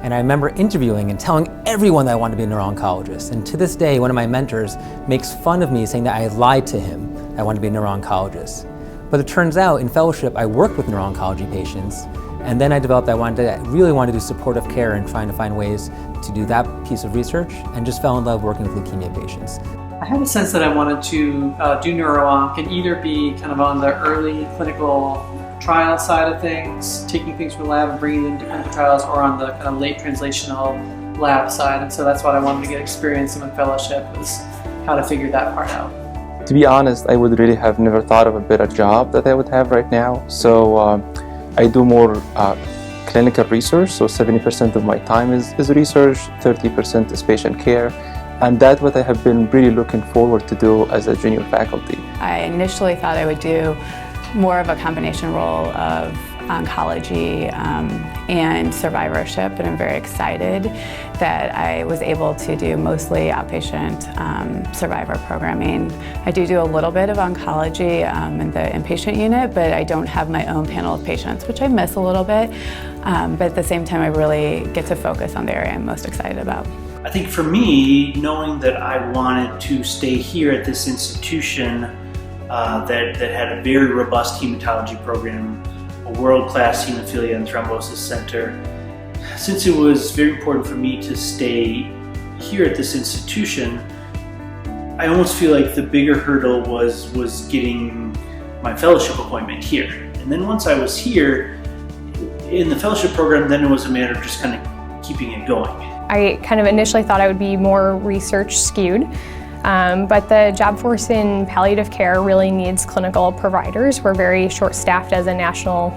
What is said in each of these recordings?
And I remember interviewing and telling everyone that I wanted to be a neuro-oncologist. And to this day, one of my mentors makes fun of me saying that I lied to him that I wanted to be a neuro-oncologist. But it turns out in fellowship, I worked with neuro-oncology patients, and then I developed I really wanted to do supportive care and trying to find ways to do that piece of research, and just fell in love working with leukemia patients. I had a sense that I wanted to do neuro-onc and either be kind of on the early clinical trial side of things, taking things from the lab and bringing them into clinical trials, or on the kind of late translational lab side. And so that's what I wanted to get experience in with fellowship, was how to figure that part out. To be honest, I would really have never thought of a better job that I would have right now. So I do more clinical research, so 70% of my time is research, 30% is patient care, and that's what I have been really looking forward to do as a junior faculty. I initially thought I would do more of a combination role of oncology and survivorship, and I'm very excited that I was able to do mostly outpatient survivor programming. I do a little bit of oncology in the inpatient unit, but I don't have my own panel of patients, which I miss a little bit, but at the same time I really get to focus on the area I'm most excited about. I think for me, knowing that I wanted to stay here at this institution that had a very robust hematology program, a world-class hemophilia and thrombosis center. Since it was very important for me to stay here at this institution, I almost feel like the bigger hurdle was getting my fellowship appointment here. And then once I was here in the fellowship program, then it was a matter of just kind of keeping it going. I kind of initially thought I would be more research skewed. But the job force in palliative care really needs clinical providers. We're very short-staffed as a national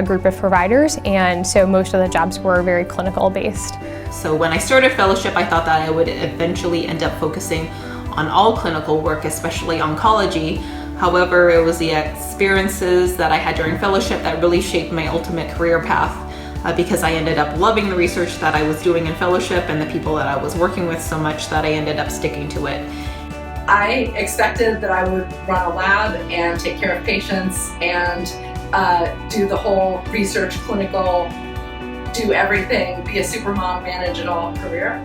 group of providers, and so most of the jobs were very clinical based. So when I started fellowship, I thought that I would eventually end up focusing on all clinical work, especially oncology. However, it was the experiences that I had during fellowship that really shaped my ultimate career path. Because I ended up loving the research that I was doing in fellowship and the people that I was working with so much that I ended up sticking to it. I expected that I would run a lab and take care of patients and do the whole research, clinical, do everything, be a super mom, manage it all career.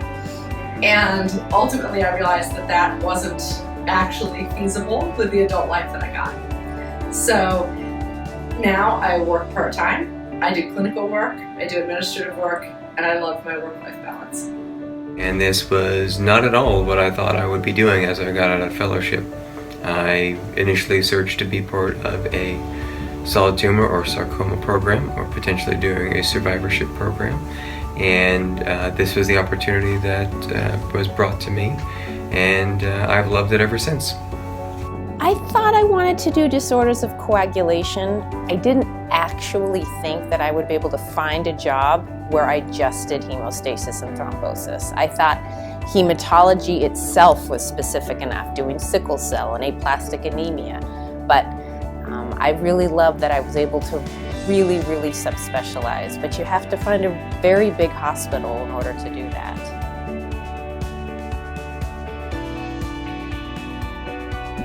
And ultimately I realized that that wasn't actually feasible with the adult life that I got. So now I work part-time. I do clinical work, I do administrative work, and I love my work-life balance. And this was not at all what I thought I would be doing as I got out of fellowship. I initially searched to be part of a solid tumor or sarcoma program, or potentially doing a survivorship program. And this was the opportunity that was brought to me, and I've loved it ever since. I thought I wanted to do disorders of coagulation. I didn't actually think that I would be able to find a job where I just did hemostasis and thrombosis. I thought hematology itself was specific enough, doing sickle cell and aplastic anemia. But I really love that I was able to really subspecialize. But you have to find a very big hospital in order to do that.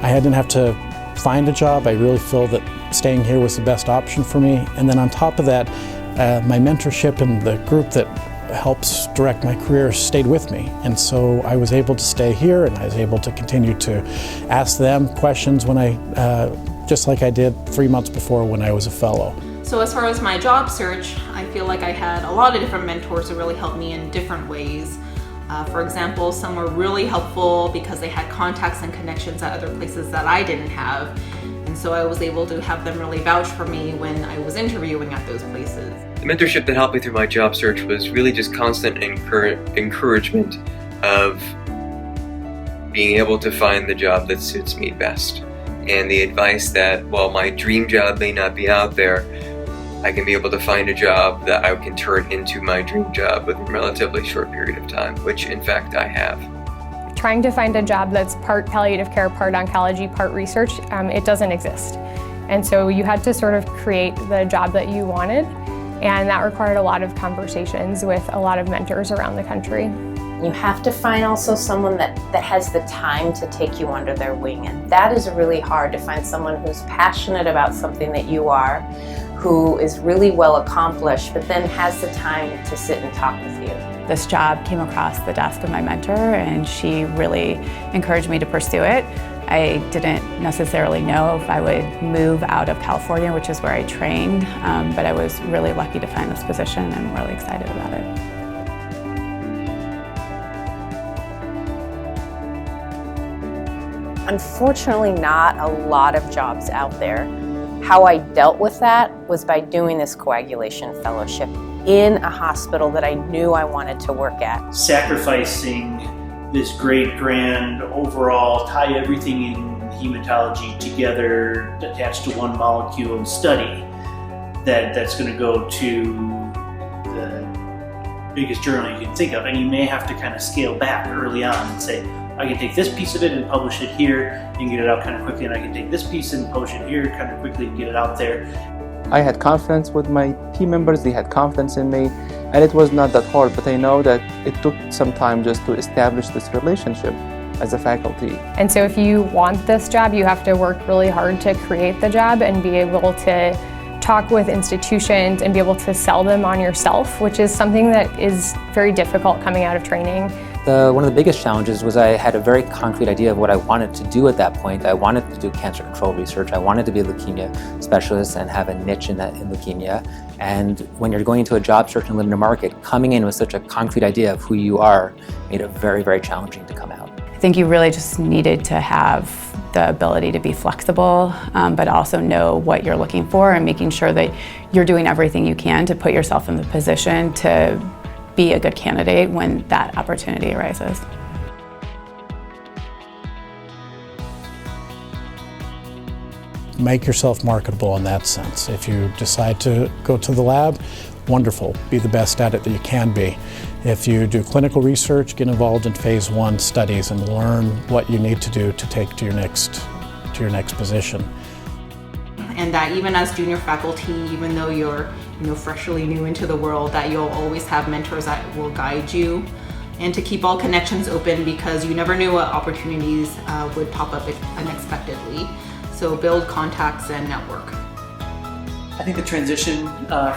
I didn't have to find a job. I really feel that staying here was the best option for me. And then on top of that, my mentorship and the group that helps direct my career stayed with me. And so I was able to stay here, and I was able to continue to ask them questions when just like I did 3 months before when I was a fellow. So as far as my job search, I feel like I had a lot of different mentors who really helped me in different ways. For example, some were really helpful because they had contacts and connections at other places that I didn't have. And so I was able to have them really vouch for me when I was interviewing at those places. The mentorship that helped me through my job search was really just constant encouragement of being able to find the job that suits me best. And the advice that while my dream job may not be out there, I can be able to find a job that I can turn into my dream job within a relatively short period of time, which in fact I have. Trying to find a job that's part palliative care, part oncology, part research, it doesn't exist. And so you had to sort of create the job that you wanted, and that required a lot of conversations with a lot of mentors around the country. You have to find also someone that has the time to take you under their wing, and that is really hard, to find someone who's passionate about something that you are, who is really well accomplished, but then has the time to sit and talk with you. This job came across the desk of my mentor, and she really encouraged me to pursue it. I didn't necessarily know if I would move out of California, which is where I trained, but I was really lucky to find this position and I'm really excited about it. Unfortunately, not a lot of jobs out there. How I dealt with that was by doing this coagulation fellowship in a hospital that I knew I wanted to work at. Sacrificing this great, grand, overall, tie everything in hematology together, attached to one molecule study that's going to go to the biggest journal you can think of. And you may have to kind of scale back early on and say, I can take this piece of it and publish it here and get it out kind of quickly, and I can take this piece and publish it here kind of quickly and get it out there. I had confidence with my team members, they had confidence in me, and it was not that hard, but I know that it took some time just to establish this relationship as a faculty. And so if you want this job, you have to work really hard to create the job and be able to talk with institutions and be able to sell them on yourself, which is something that is very difficult coming out of training. One of the biggest challenges was I had a very concrete idea of what I wanted to do at that point. I wanted to do cancer control research. I wanted to be a leukemia specialist and have a niche in leukemia. And when you're going into a job search and limited market, coming in with such a concrete idea of who you are made it very, very challenging to come out. I think you really just needed to have the ability to be flexible, but also know what you're looking for and making sure that you're doing everything you can to put yourself in the position to be a good candidate when that opportunity arises. Make yourself marketable in that sense. If you decide to go to the lab, wonderful, be the best at it that you can be. If you do clinical research, get involved in phase 1 studies and learn what you need to do to take to your next position. And that even as junior faculty, even though you're freshly new into the world, that you'll always have mentors that will guide you, and to keep all connections open, because you never knew what opportunities would pop up unexpectedly. So build contacts and network. I think the transition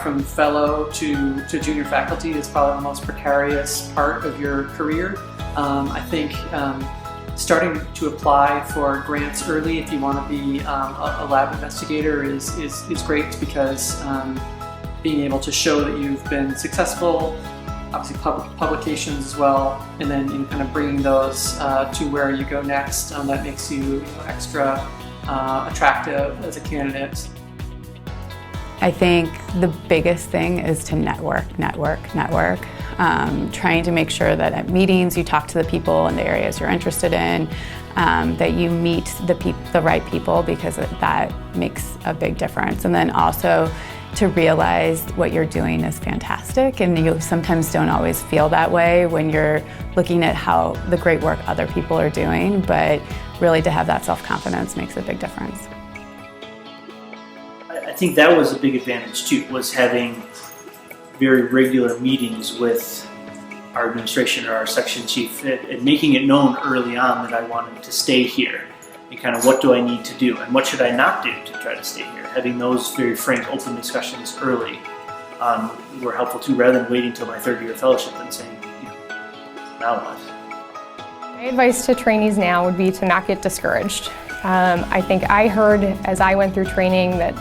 from fellow to junior faculty is probably the most precarious part of your career. I think starting to apply for grants early if you want to be a lab investigator is great, because being able to show that you've been successful, obviously publications as well, and then kind of bringing those to where you go next, that makes you extra attractive as a candidate. I think the biggest thing is to network. Trying to make sure that at meetings you talk to the people in the areas you're interested in, that you meet the right people, because that makes a big difference. And then also to realize what you're doing is fantastic, and you sometimes don't always feel that way when you're looking at how the great work other people are doing, but really to have that self-confidence makes a big difference. I think that was a big advantage too, was having very regular meetings with our administration or our section chief, and making it known early on that I wanted to stay here, and kind of what do I need to do and what should I not do to try to stay here. Having those very frank, open discussions early were helpful too, rather than waiting till my third year of fellowship and saying, now what? My advice to trainees now would be to not get discouraged. I think I heard as I went through training that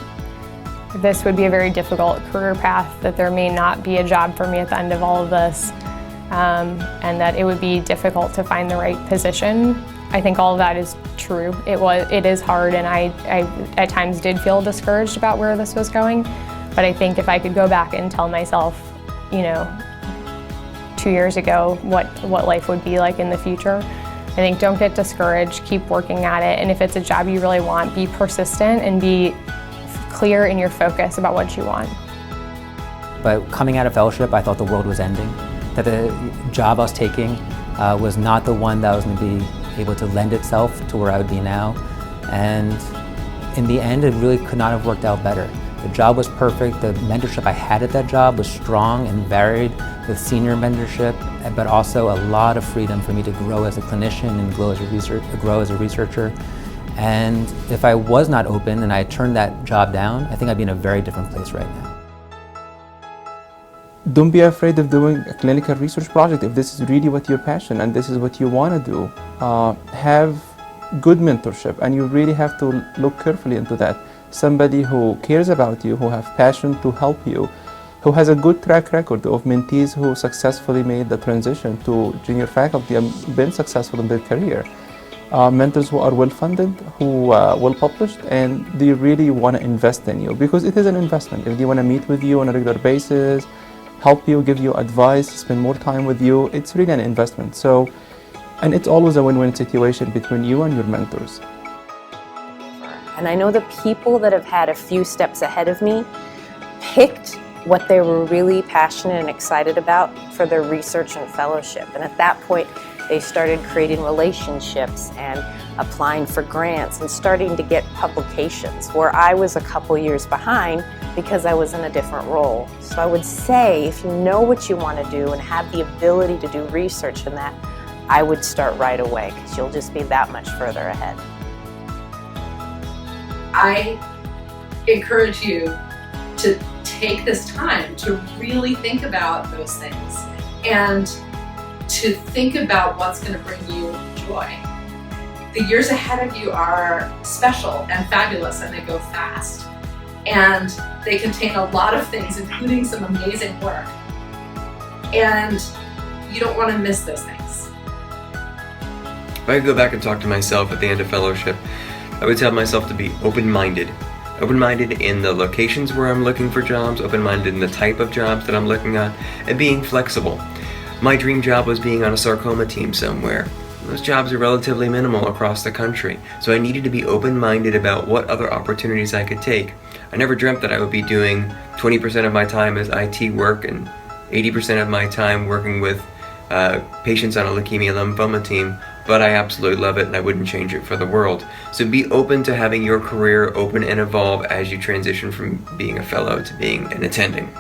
this would be a very difficult career path, that there may not be a job for me at the end of all of this, and that it would be difficult to find the right position. I think all of that is true. It is hard, and I at times did feel discouraged about where this was going. But I think if I could go back and tell myself, 2 years ago, what life would be like in the future, I think don't get discouraged, keep working at it, and if it's a job you really want, be persistent and be clear in your focus about what you want. But coming out of fellowship, I thought the world was ending, that the job I was taking was not the one that was going to be able to lend itself to where I would be now. And in the end, it really could not have worked out better. The job was perfect. The mentorship I had at that job was strong and varied with senior mentorship, but also a lot of freedom for me to grow as a clinician and grow as a researcher. And if I was not open and I turned that job down, I think I'd be in a very different place right now. Don't be afraid of doing a clinical research project if this is really what you're passionate and this is what you want to do. Have good mentorship, and you really have to look carefully into that. Somebody who cares about you, who have passion to help you, who has a good track record of mentees who successfully made the transition to junior faculty and been successful in their career. Mentors who are well-funded, who well-published, and they really want to invest in you, because it is an investment. If they want to meet with you on a regular basis, help you, give you advice, spend more time with you, it's really an investment. So, and it's always a win-win situation between you and your mentors. And I know the people that have had a few steps ahead of me picked what they were really passionate and excited about for their research and fellowship. And at that point, they started creating relationships and applying for grants and starting to get publications, where I was a couple years behind because I was in a different role. So I would say, if you know what you want to do and have the ability to do research in that, I would start right away, because you'll just be that much further ahead. I encourage you to take this time to really think about those things and to think about what's going to bring you joy. The years ahead of you are special and fabulous, and they go fast. And they contain a lot of things, including some amazing work. And you don't want to miss those things. If I could go back and talk to myself at the end of fellowship, I would tell myself to be open-minded. Open-minded in the locations where I'm looking for jobs, open-minded in the type of jobs that I'm looking at, and being flexible. My dream job was being on a sarcoma team somewhere. Those jobs are relatively minimal across the country, so I needed to be open-minded about what other opportunities I could take. I never dreamt that I would be doing 20% of my time as IT work and 80% of my time working with patients on a leukemia lymphoma team, but I absolutely love it and I wouldn't change it for the world. So be open to having your career open and evolve as you transition from being a fellow to being an attending.